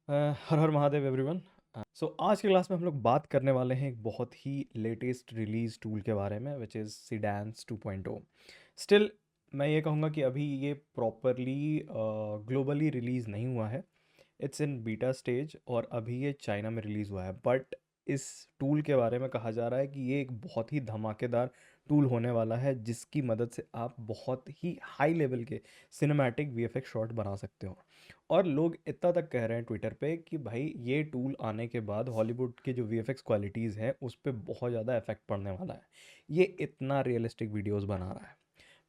हर हर Mahadev everyone. सो आज की class में हम लोग बात करने वाले हैं एक बहुत ही लेटेस्ट रिलीज टूल के बारे में विच इज़ सिडान्स 2.0। स्टिल मैं ये कहूँगा कि अभी ये प्रॉपरली ग्लोबली रिलीज़ नहीं हुआ है। इट्स इन बीटा स्टेज और अभी ये चाइना में रिलीज़ हुआ है। बट इस टूल के बारे में कहा जा रहा है कि ये एक बहुत ही धमाकेदार टूल होने वाला है जिसकी मदद से आप बहुत ही हाई लेवल के सिनेमैटिक वीएफएक्स शॉट बना सकते हो। और लोग इतना तक कह रहे हैं ट्विटर पे कि भाई ये टूल आने के बाद हॉलीवुड के जो वीएफएक्स क्वालिटीज़ हैं उस पर बहुत ज़्यादा इफेक्ट पड़ने वाला है। ये इतना रियलिस्टिक वीडियोस बना रहा है।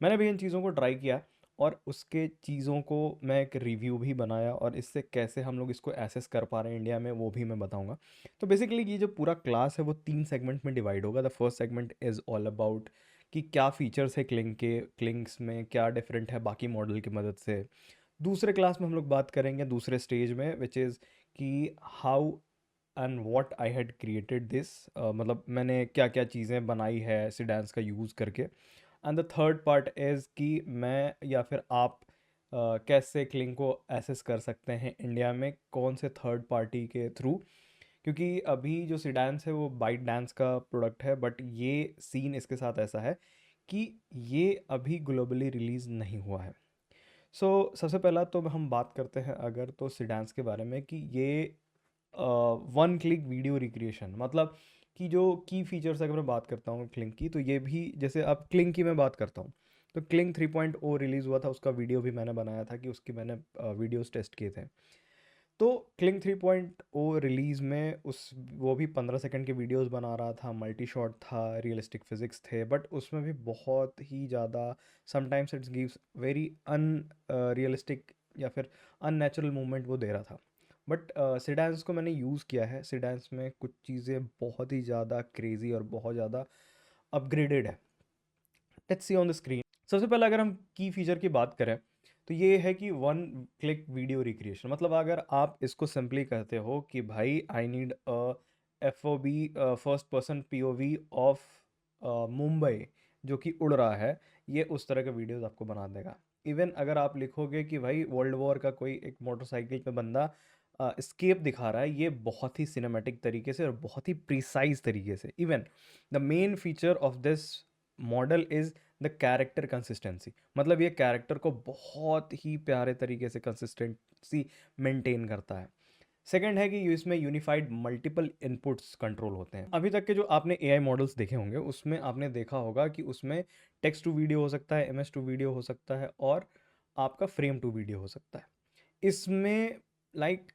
मैंने भी इन चीज़ों को ट्राई किया और उसके चीज़ों को मैं एक रिव्यू भी बनाया और इससे कैसे हम लोग इसको एसेस कर पा रहे हैं इंडिया में वो भी मैं बताऊंगा। तो बेसिकली ये जो पूरा क्लास है वो 3 सेगमेंट में डिवाइड होगा। The first segment is all about कि क्या फीचर्स है क्लिंक्स में, क्या डिफरेंट है बाकी मॉडल की मदद से। दूसरे क्लास में हम लोग बात करेंगे दूसरे स्टेज में विच इज़ कि how and what I had created this, मतलब मैंने क्या क्या चीज़ें बनाई है सिडान्स का यूज़ करके। And the third part is कि मैं या फिर आप कैसे क्लिंग को एसेस कर सकते हैं इंडिया में कौन से थर्ड पार्टी के थ्रू, क्योंकि अभी जो सिडान्स है वो बाइट डांस का प्रोडक्ट है। बट ये सीन इसके साथ ऐसा है कि ये अभी ग्लोबली रिलीज़ नहीं हुआ है। सबसे पहला तो हम बात करते हैं अगर तो सिडान्स के बारे में कि ये वन क्लिक वीडियो रिक्रिएशन, मतलब कि जो की फीचर्स अगर मैं बात करता हूँ क्लिंक की, तो ये भी जैसे अब क्लिंक की मैं बात करता हूँ तो क्लिंक 3.0 रिलीज़ हुआ था, उसका वीडियो भी मैंने बनाया था कि उसकी मैंने वीडियोस टेस्ट किए थे। तो क्लिंग 3.0 रिलीज़ में उस वो भी 15 सेकंड के वीडियोस बना रहा था, मल्टी शॉट था, रियलिस्टिक फिजिक्स थे, बट उसमें भी बहुत ही ज़्यादा sometimes it's gives very unrealistic या फिर अननेचुरल मूवमेंट वो दे रहा था। बट सिडान्स को मैंने यूज़ किया है। सिडान्स में कुछ चीज़ें बहुत ही ज़्यादा क्रेज़ी और बहुत ज़्यादा अपग्रेडेड है। Let's see on the screen. सबसे पहले अगर हम की फीचर की बात करें तो ये है कि वन क्लिक वीडियो रिक्रिएशन, मतलब अगर आप इसको सिंपली कहते हो कि भाई I need a F O B first person P O V of Mumbai जो कि उड़ रहा है, ये उस तरह के वीडियोस आपको बना देगा। इवन अगर आप लिखोगे कि भाई वर्ल्ड वॉर का कोई एक मोटरसाइकिल पे बंदा स्केप दिखा रहा है, ये बहुत ही सिनेमैटिक तरीके से और बहुत ही प्रिसाइज तरीके से। Even the main feature of this model is the character consistency, मतलब ये कैरेक्टर को बहुत ही प्यारे तरीके से कंसिस्टेंसी मेंटेन करता है। सेकंड है कि इसमें यूनिफाइड मल्टीपल इनपुट्स कंट्रोल होते हैं। अभी तक के जो आपने एआई मॉडल्स देखे होंगे उसमें आपने देखा होगा कि उसमें टेक्स्ट टू वीडियो हो सकता है, इमेज टू वीडियो हो सकता है और आपका फ्रेम टू वीडियो हो सकता है। इसमें लाइक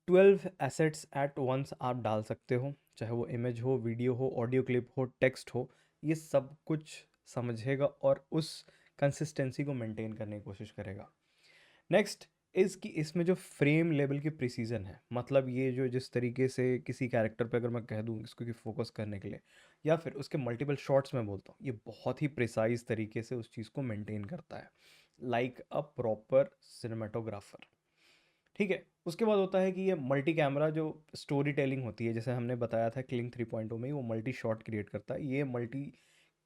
12 एसेट्स एट वंस आप डाल सकते हो, चाहे वो इमेज हो, वीडियो हो, ऑडियो क्लिप हो, टेक्स्ट हो, ये सब कुछ समझेगा और उस कंसिस्टेंसी को मेंटेन करने की कोशिश करेगा। नेक्स्ट इज़ कि इसमें जो फ्रेम लेवल की प्रिसीजन है, मतलब ये जो जिस तरीके से किसी कैरेक्टर पे अगर मैं कह दूँ इसको कि फोकस करने के लिए या फिर उसके मल्टीपल शॉट्स में बोलता हूँ, ये बहुत ही प्रिसाइज तरीके से उस चीज़ को मेंटेन करता है लाइक अ प्रॉपर सिनेमाटोग्राफर। ठीक है, उसके बाद होता है कि ये मल्टी कैमरा जो स्टोरी टेलिंग होती है, जैसे हमने बताया था क्लिंग 3.0 में ही वो मल्टी शॉट क्रिएट करता है, ये मल्टी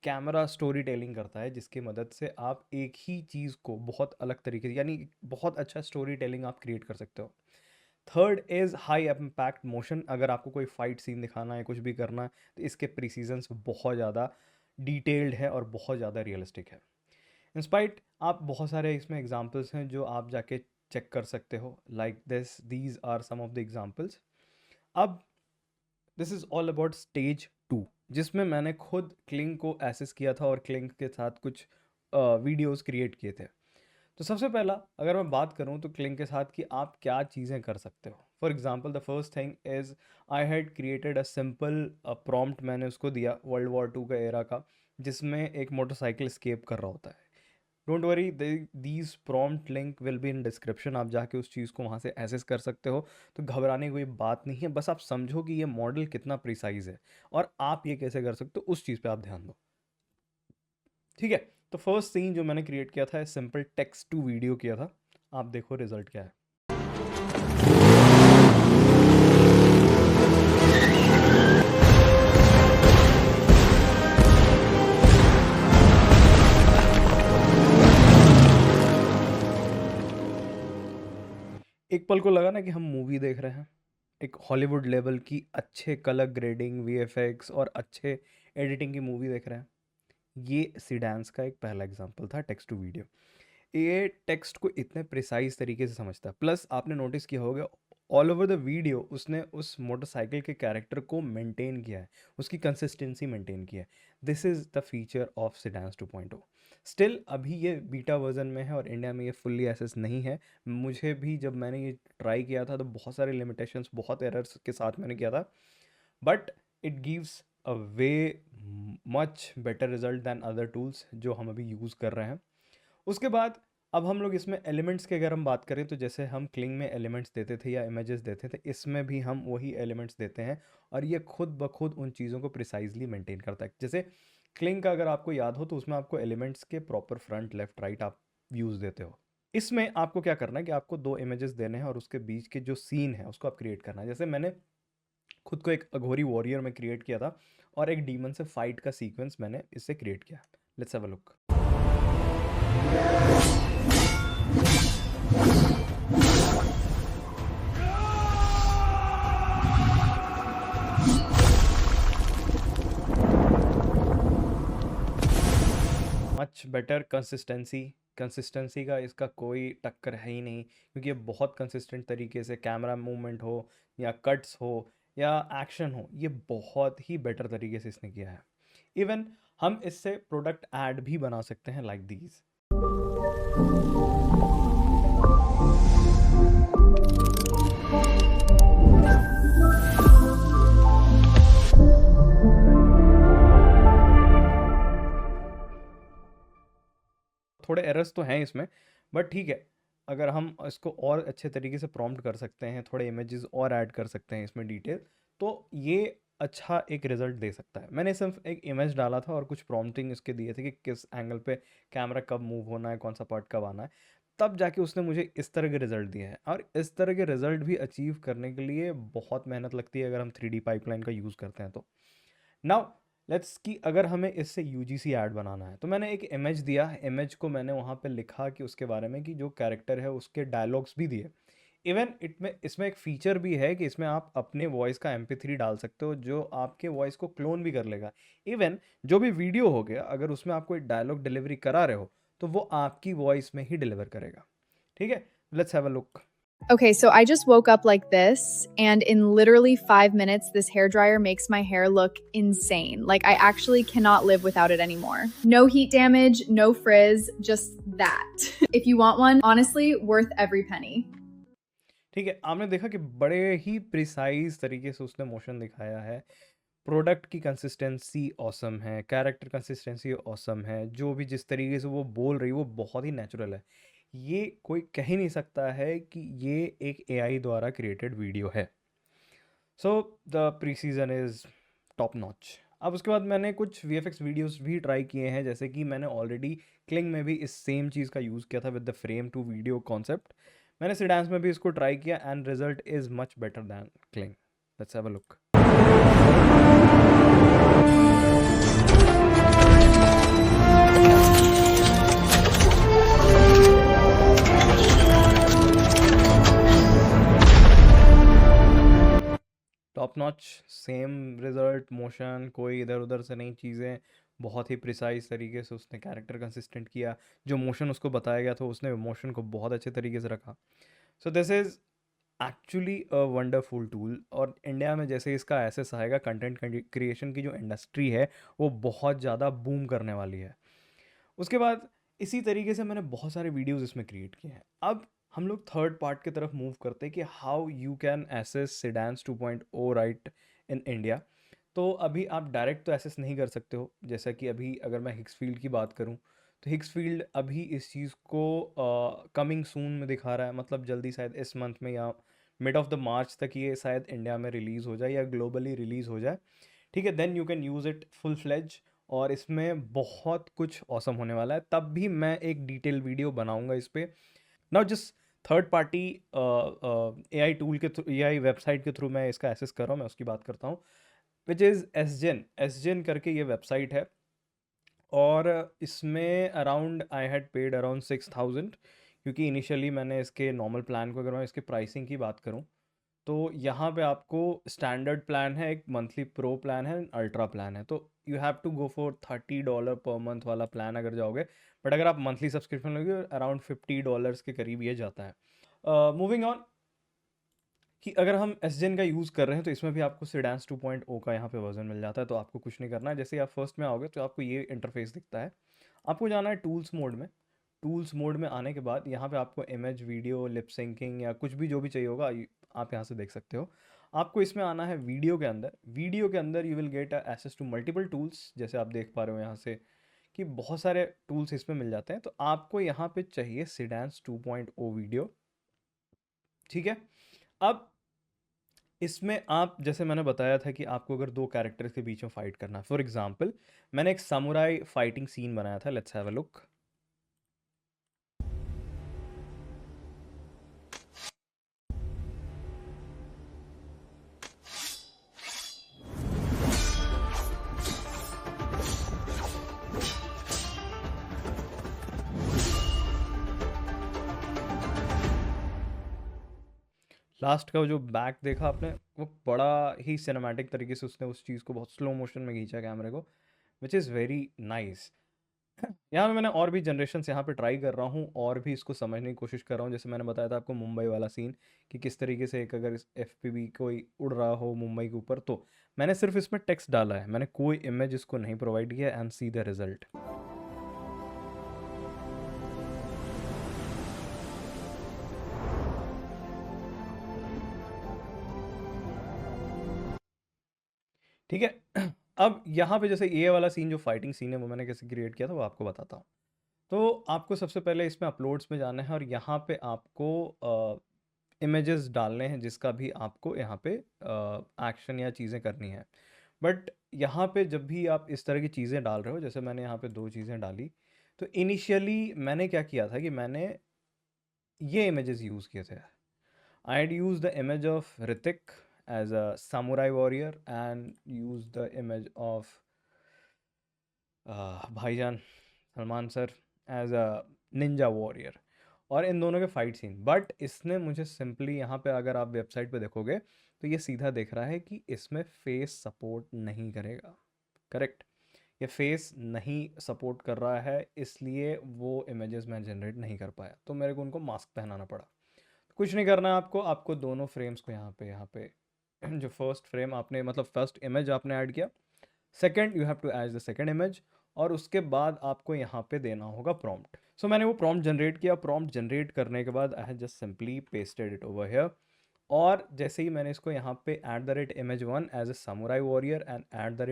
कैमरा स्टोरी टेलिंग करता है जिसकी मदद से आप एक ही चीज़ को बहुत अलग तरीके से, यानी बहुत अच्छा स्टोरी टेलिंग आप क्रिएट कर सकते हो। Third is high impact motion, अगर आपको कोई फाइट सीन दिखाना है, कुछ भी करना है, तो इसके प्रिसीजन्स बहुत ज़्यादा डिटेल्ड है और बहुत ज़्यादा रियलिस्टिक है। इंस्पाइट आप बहुत सारे इसमें एग्जांपल्स हैं जो आप जाके चेक कर सकते हो, like these are some of the examples. अब this is all about stage 2 जिसमें मैंने खुद क्लिंग को एसेस किया था और क्लिंग के साथ कुछ वीडियोस क्रिएट किए थे। तो सबसे पहला अगर मैं बात करूं तो क्लिंग के साथ कि आप क्या चीज़ें कर सकते हो। For example the first thing is I had created a simple prompt, मैंने उसको दिया वर्ल्ड वॉर 2 का एरा का, जिसमें एक मोटरसाइकिल स्केप कर रहा होता है। Don't worry, these prompt link will be in description, आप जाके उस चीज़ को वहाँ से एसेस कर सकते हो। तो घबराने की कोई बात नहीं है, बस आप समझो कि ये मॉडल कितना प्रिसाइज है और आप ये कैसे कर सकते हो, उस चीज़ पे आप ध्यान दो। ठीक है, तो फर्स्ट सीन जो मैंने क्रिएट किया था सिंपल टेक्स्ट टू वीडियो किया था, आप देखो रिजल्ट क्या है। एक एक पल को लगा ना कि हम मूवी देख रहे हैं, एक हॉलीवुड लेवल की अच्छे कलर ग्रेडिंग, वीएफएक्स और अच्छे एडिटिंग की मूवी देख रहे हैं। ये सीडांस का एक पहला एग्जांपल था टेक्स्ट टू वीडियो। ये टेक्स्ट को इतने प्रिसाइज तरीके से समझता है। प्लस आपने नोटिस किया होगा ऑल ओवर द वीडियो उसने उस मोटरसाइकिल के कैरेक्टर को मेंटेन किया है, उसकी कंसिस्टेंसी मेंटेन किया है। This is the feature of Seedance 2.0। Still अभी ये बीटा वर्जन में है और इंडिया में ये फुल्ली एसेस नहीं है। मुझे भी जब मैंने ये ट्राई किया था तो बहुत सारे लिमिटेशंस, बहुत एरर्स के साथ मैंने किया था, but it gives a way much better result than other tools जो हम अभी यूज़ कर रहे हैं। उसके बाद अब हम लोग इसमें एलिमेंट्स की अगर हम बात करें तो जैसे हम क्लिंग में एलिमेंट्स देते थे या इमेजेस देते थे, इसमें भी हम वही एलिमेंट्स देते हैं और ये खुद ब खुद उन चीज़ों को प्रिसाइजली मेंटेन करता है। जैसे क्लिंग का अगर आपको याद हो तो उसमें आपको एलिमेंट्स के प्रॉपर फ्रंट लेफ्ट राइट आप व्यूज़ देते हो। इसमें आपको क्या करना है कि आपको दो इमेजेस देने हैं और उसके बीच के जो सीन है उसको आप क्रिएट करना है। जैसे मैंने खुद को एक अघोरी वॉरियर में क्रिएट किया था और एक डीमन से फाइट का सीक्वेंस मैंने इससे क्रिएट किया। Let's have a look. Much better consistency का इसका कोई टक्कर है ही नहीं, क्योंकि ये बहुत कंसिस्टेंट तरीके से कैमरा मूवमेंट हो या कट्स हो या एक्शन हो, ये बहुत ही बेटर तरीके से इसने किया है। इवन हम इससे प्रोडक्ट ऐड भी बना सकते हैं लाइक दीज। थोड़े एरर्स तो हैं इसमें, बट ठीक है, अगर हम इसको और अच्छे तरीके से प्रॉम्प्ट कर सकते हैं, थोड़े इमेजेस और ऐड कर सकते हैं इसमें डिटेल, तो ये अच्छा एक रिजल्ट दे सकता है। मैंने सिर्फ एक इमेज डाला था और कुछ प्रॉम्प्टिंग इसके दिए थे कि किस एंगल पे कैमरा कब मूव होना है, कौन सा पार्ट कब आना है, तब जाके उसने मुझे इस तरह के रिजल्ट दिए हैं। और इस तरह के रिजल्ट भी अचीव करने के लिए बहुत मेहनत लगती है अगर हम 3D पाइपलाइन का यूज़ करते हैं तो। नाउ लेट्स कि अगर हमें इससे यूजीसी ऐड बनाना है, तो मैंने एक इमेज दिया, इमेज को मैंने वहाँ पे लिखा कि उसके बारे में कि जो कैरेक्टर है उसके डायलॉग्स भी दिए। इवन इसमें एक फीचर भी है कि इसमें आप अपने वॉइस का MP3 डाल सकते हो जो आपके वॉइस को क्लोन भी कर लेगा। इवन जो भी वीडियो हो गया, अगर उसमें आप कोई डायलॉग डिलीवरी करा रहे हो तो वो आपकी वॉइस में ही डिलीवर करेगा। ठीक है, let's have a look. Okay, so I just woke up like this, and in literally 5 minutes, this hairdryer makes my hair look insane. Like, I actually cannot live without it anymore. No heat damage, no frizz, just that. If you want one, honestly, worth every penny. ठीक है, आपने देखा कि बड़े ही precise तरीके से उसने motion दिखाया है। प्रोडक्ट की कंसिस्टेंसी ऑसम है, कैरेक्टर कंसिस्टेंसी ऑसम है, जो भी जिस तरीके से वो बोल रही है वो बहुत ही नेचुरल है। ये कोई कह ही नहीं सकता है कि ये एक AI द्वारा क्रिएटेड वीडियो है। So the precision is top notch. अब उसके बाद मैंने कुछ VFX वीडियोस भी ट्राई किए हैं, जैसे कि मैंने ऑलरेडी क्लिंग में भी इस सेम चीज़ का यूज़ किया था with the frame to video concept. मैंने सीडांस में भी इसको ट्राई किया and result is much better than Kling. Let's have a look. Top notch, same result, motion कोई इधर उधर से नहीं, चीज़ें बहुत ही प्रिसाइज तरीके से उसने कैरेक्टर कंसिस्टेंट किया। जो मोशन उसको बताया गया था उसने मोशन को बहुत अच्छे तरीके से रखा। So this is actually a wonderful tool. और इंडिया में जैसे इसका एसेस आएगा, कंटेंट क्रिएशन की जो इंडस्ट्री है वो बहुत ज़्यादा बूम करने वाली है। उसके बाद इसी तरीके से मैंने बहुत सारे वीडियोस इसमें क्रिएट किए हैं। अब हम लोग थर्ड पार्ट की तरफ मूव करते हैं कि how you can access Seedance 2.0 right in India. तो अभी आप डायरेक्ट तो एसेस नहीं कर सकते हो, जैसा कि अभी अगर मैं हिक्सफील्ड की बात करूं तो हिक्सफील्ड अभी इस चीज़ को कमिंग सून में दिखा रहा है, मतलब जल्दी शायद इस मंथ में या मिड ऑफ द मार्च तक ये शायद इंडिया में रिलीज़ हो जाए या ग्लोबली रिलीज़ हो जाए। ठीक है, then you can use it full fledge और इसमें बहुत कुछ ऑसम होने वाला है। तब भी मैं एक डिटेल वीडियो बनाऊंगा इस पे। नाउ जिस थर्ड पार्टी AI टूल के थ्रू, AI वेबसाइट के थ्रू मैं इसका एसेस कर रहा हूँ, मैं उसकी बात करता हूँ, विच इज़ एसजेन करके ये वेबसाइट है। और इसमें around I had paid around 6000, क्योंकि इनिशियली मैंने इसके नॉर्मल प्लान को, अगर मैं इसके प्राइसिंग की बात करूँ, तो यहाँ पे आपको स्टैंडर्ड प्लान है, एक मंथली प्रो प्लान है, अल्ट्रा प्लान है। तो you have to go for $30 per month वाला प्लान अगर जाओगे, बट अगर आप मंथली सब्सक्रिप्शन लोगे अराउंड $50 के करीब ये जाता है। मूविंग ऑन, कि अगर हम एसजेन का यूज़ कर रहे हैं तो इसमें भी आपको सिडान्स 2.0 का यहाँ पे वर्जन मिल जाता है। तो आपको कुछ नहीं करना है, जैसे आप फर्स्ट में आओगे तो आपको ये इंटरफेस दिखता है। आपको जाना है टूल्स मोड में। टूल्स मोड में आने के बाद यहाँ पे आपको इमेज, वीडियो, लिप सिंकिंग या कुछ भी जो भी चाहिए होगा आप यहाँ से देख सकते हो। आपको इसमें आना है वीडियो के अंदर। वीडियो के अंदर you will get access to multiple tools, जैसे आप देख पा रहे हो यहाँ से कि बहुत सारे टूल्स इसमें मिल जाते हैं। तो आपको यहाँ पे चाहिए सिडान्स 2.0 वीडियो, ठीक है। अब इसमें आप, जैसे मैंने बताया था कि आपको अगर दो कैरेक्टर्स के बीच में फाइट करना है, फॉर एग्जांपल मैंने एक सामुराई फाइटिंग सीन बनाया था। Let's have a look. Last का जो बैक देखा आपने, वो बड़ा ही सिनेमैटिक तरीके से उसने उस चीज़ को बहुत स्लो मोशन में खींचा कैमरे को, विच इज़ वेरी नाइस। यहाँ पे मैंने और भी जनरेशन्स यहाँ पे ट्राई कर रहा हूँ और भी इसको समझने की कोशिश कर रहा हूँ। जैसे मैंने बताया था आपको मुंबई वाला सीन, कि किस तरीके से एक अगर इस FPV कोई उड़ रहा हो मुंबई के ऊपर, तो मैंने सिर्फ इसमें टेक्स्ट डाला है, मैंने कोई इमेज इसको नहीं प्रोवाइड किया, एंड सी द रिजल्ट। ठीक है। अब यहाँ पे जैसे ये वाला सीन, जो फाइटिंग सीन है, वो मैंने कैसे क्रिएट किया था वो आपको बताता हूँ। तो आपको सबसे पहले इसमें अपलोड्स में जाना है और यहाँ पे आपको इमेजेस डालने हैं, जिसका भी आपको यहाँ पे एक्शन या चीज़ें करनी है। बट यहाँ पे जब भी आप इस तरह की चीज़ें डाल रहे हो, जैसे मैंने यहाँ पे 2 चीज़ें डाली, तो इनिशियली मैंने क्या किया था कि मैंने ये इमेजेस यूज़ किए थे। I had use the image of Hrithik as a samurai warrior and use the image of भाईजान Salman sir as a ninja warrior, और इन दोनों के फाइट सीन। बट इसने मुझे सिंपली, यहाँ पे अगर आप वेबसाइट पे देखोगे तो ये सीधा दिख रहा है कि इसमें फेस सपोर्ट नहीं करेगा। करेक्ट, ये फेस नहीं सपोर्ट कर रहा है, इसलिए वो इमेजेस मैं जनरेट नहीं कर पाया, तो मेरे को उनको मास्क पहनाना पड़ा। कुछ नहीं करना है आपको दोनों फ्रेम्स को यहाँ पे जो फर्स्ट फ्रेम आपने, मतलब फर्स्ट इमेज आपने ऐड किया, second you have to add the second image, और उसके बाद आपको यहाँ पे देना होगा प्रॉम्प्ट। सो मैंने वो प्रॉम्प्ट जनरेट किया। प्रॉम्प्ट जनरेट करने के बाद I have just simply pasted it over here, और जैसे ही मैंने इसको यहाँ पे @image1 as a samurai warrior and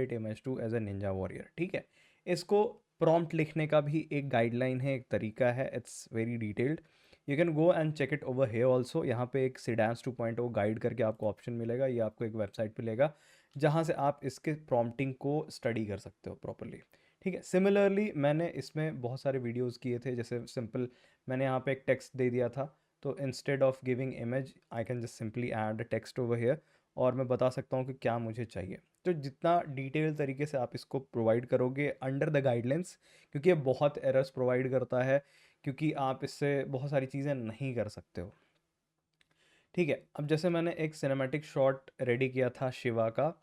@image2 as a ninja warrior, ठीक है। इसको प्रॉम्प्ट लिखने का भी एक गाइडलाइन है, एक तरीका है, it's very detailed. You can go and check it over here also. यहाँ पे एक सिडान्स 2.0 गाइड करके आपको ऑप्शन मिलेगा, ये आपको एक वेबसाइट पे लेगा जहाँ से आप इसके प्रॉम्प्टिंग को स्टडी कर सकते हो प्रॉपरली, ठीक है। सिमिलरली मैंने इसमें बहुत सारे वीडियोस किए थे। जैसे सिंपल मैंने यहाँ पे एक टेक्स्ट दे दिया था, तो instead of giving image I can just simply add text over here, और मैं बता सकता हूँ कि क्या मुझे चाहिए। तो जितना डिटेल तरीके से आप इसको प्रोवाइड करोगे अंडर द गाइडलाइंस, क्योंकि ये बहुत एरर्स प्रोवाइड करता है, क्योंकि आप इससे बहुत सारी चीज़ें नहीं कर सकते हो, ठीक है। अब जैसे मैंने एक सिनेमैटिक शॉट रेडी किया था शिवा का,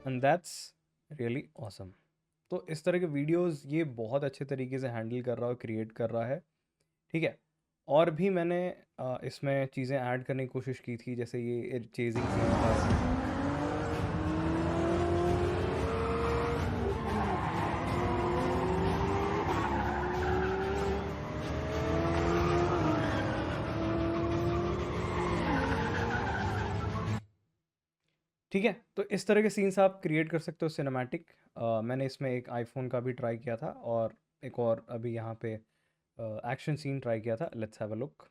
एंड दैट्स रियली ऑसम। तो इस तरह के वीडियोस ये बहुत अच्छे तरीके से हैंडल कर रहा है, क्रिएट कर रहा है, ठीक है। और भी मैंने इसमें चीज़ें ऐड करने की कोशिश की थी, जैसे ये चेजिंग सीन था। ठीक है, तो इस तरह के सीन्स आप क्रिएट कर सकते हो सिनेमैटिक। मैंने इसमें एक आईफोन का भी ट्राई किया था, और एक और अभी यहाँ पे एक्शन सीन ट्राई किया था। Let's have a look.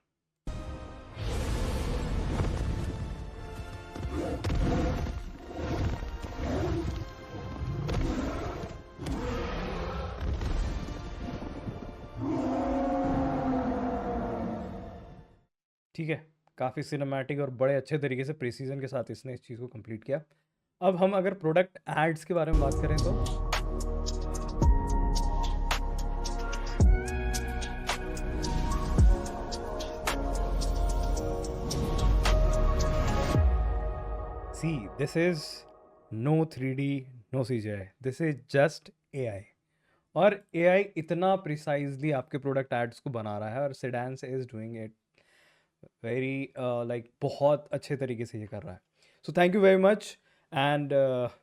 ठीक है, काफ़ी सिनेमैटिक और बड़े अच्छे तरीके से प्रिसीजन के साथ इसने इस चीज़ को कंप्लीट किया। अब हम अगर प्रोडक्ट एड्स के बारे में बात करें तो see this is no 3D, no CGI, this is just AI। और AI इतना प्रिसाइजली आपके प्रोडक्ट एड्स को बना रहा है और Seedance is doing it very like बहुत अच्छे तरीके से ये कर रहा है। So thank you very much and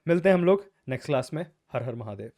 मिलते हैं हम लोग नेक्स्ट क्लास में। हर हर महादेव।